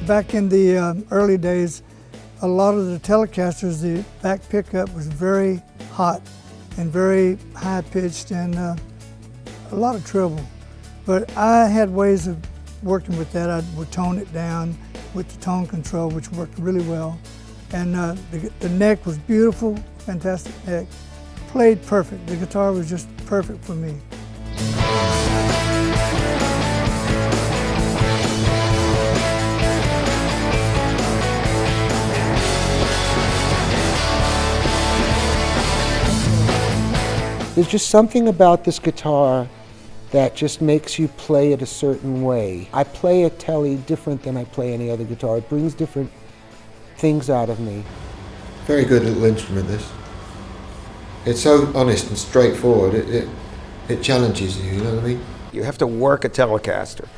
Back in the early days, a lot of the Telecasters, the back pickup was very hot and very high-pitched and a lot of treble. But I had ways of working with that. I would tone it down with the tone control, which worked really well. And the neck was beautiful, fantastic neck. Played perfect. The guitar was just perfect for me. There's just something about this guitar that just makes you play it a certain way. I play a Tele different than I play any other guitar. It brings different things out of me. Very good little instrument, this. It's so honest and straightforward. It challenges you, you know what I mean? You have to work a Telecaster.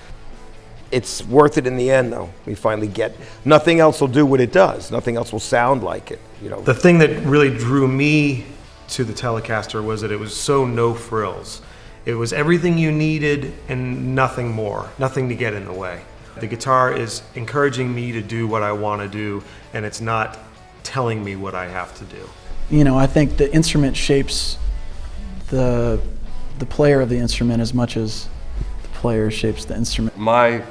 It's worth it in the end, though. We finally get, nothing else will do what it does. Nothing else will sound like it, you know. The thing that really drew me to the Telecaster was that it was so no frills. It was everything you needed and nothing more, nothing to get in the way. The guitar is encouraging me to do what I want to do, and it's not telling me what I have to do. You know, I think the instrument shapes the player of the instrument as much as the player shapes the instrument. My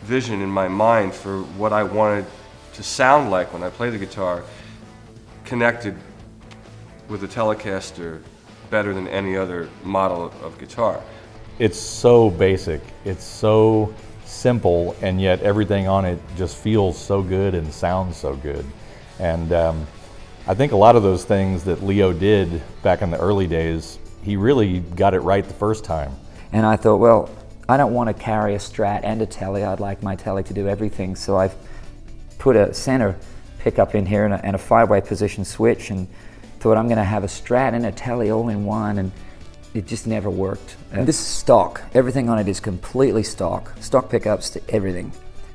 vision in my mind for what I wanted to sound like when I play the guitar connected with the Telecaster better than any other model of guitar. It's so basic, it's so simple, and yet everything on it just feels so good and sounds so good. And I think a lot of those things that Leo did back in the early days, he really got it right the first time. And I thought, well, I don't want to carry a Strat and a Tele. I'd like my Tele to do everything. So I've put a center pickup in here and a 5-way position switch, and thought I'm going to have a Strat and a Tele all in one, and it just never worked. And this is stock. Everything on it is completely stock pickups to everything.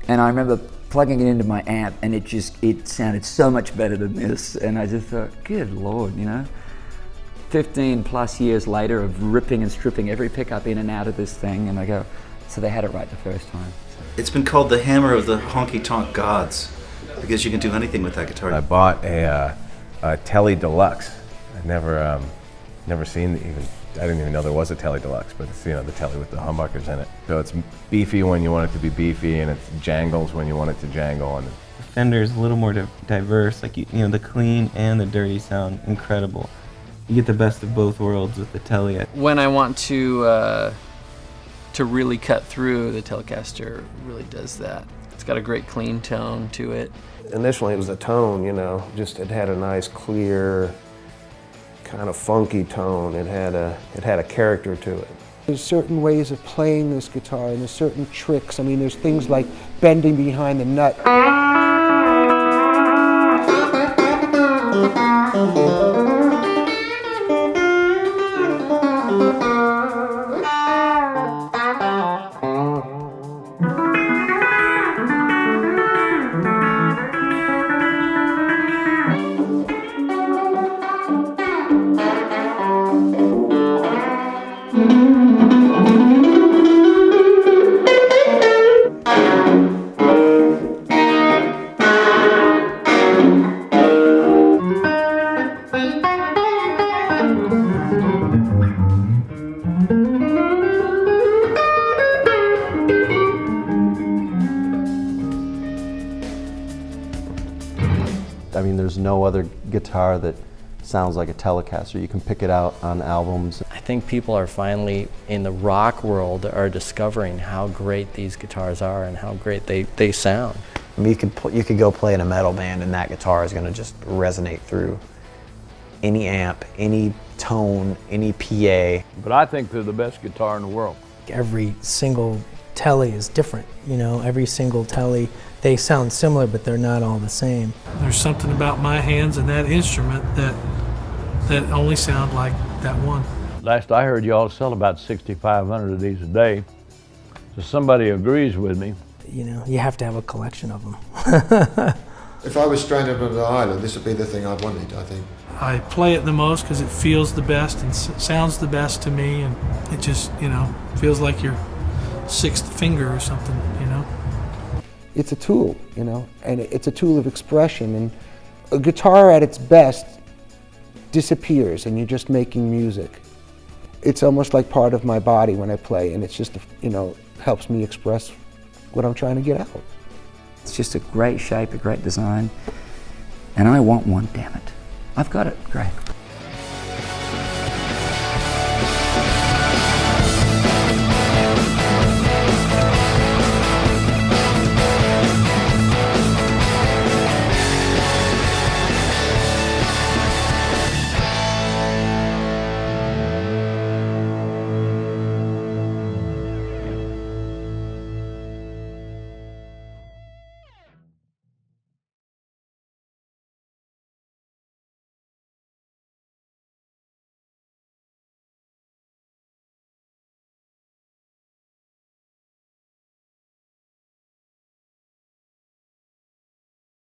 And I remember plugging it into my amp, and it sounded so much better than this. And I just thought, good Lord, you know. 15 plus years later of ripping and stripping every pickup in and out of this thing, and I go, so they had it right the first time. It's been called the hammer of the honky-tonk gods, because you can do anything with that guitar. I bought a Tele Deluxe. I'd never seen I didn't even know there was a Tele Deluxe, but it's, you know, the Tele with the humbuckers in it. So it's beefy when you want it to be beefy, and it jangles when you want it to jangle. And the Fender is a little more diverse, like you know, the clean and the dirty sound incredible. You get the best of both worlds with the Tele. When I want to really cut through, the Telecaster really does that. It's got a great clean tone to it. Initially it was the tone, you know, just it had a nice clear, kind of funky tone. It had a character to it. There's certain ways of playing this guitar, and there's certain tricks. I mean, there's things like bending behind the nut. I mean, there's no other guitar that sounds like a Telecaster. You can pick it out on albums. I think people are finally, in the rock world, are discovering how great these guitars are and how great they sound. I mean, you could go play in a metal band and that guitar is going to just resonate through any amp, any tone, any PA. But I think they're the best guitar in the world. Every single Tele is different, you know, every single Tele, they sound similar, but they're not all the same. There's something about my hands and that instrument that only sound like that one. Last I heard, y'all sell about 6,500 of these a day. So somebody agrees with me. You know, you have to have a collection of them. If I was stranded on an island, this would be the thing I'd wanted, I think. I play it the most because it feels the best and sounds the best to me, and it just, you know, feels like your sixth finger or something, you know. it's a tool, you know, and it's a tool of expression. And a guitar at its best disappears and you're just making music. It's almost like part of my body when I play, and it's just, you know, helps me express what I'm trying to get out. It's just a great shape, a great design, and I want one, damn it. I've got it, great.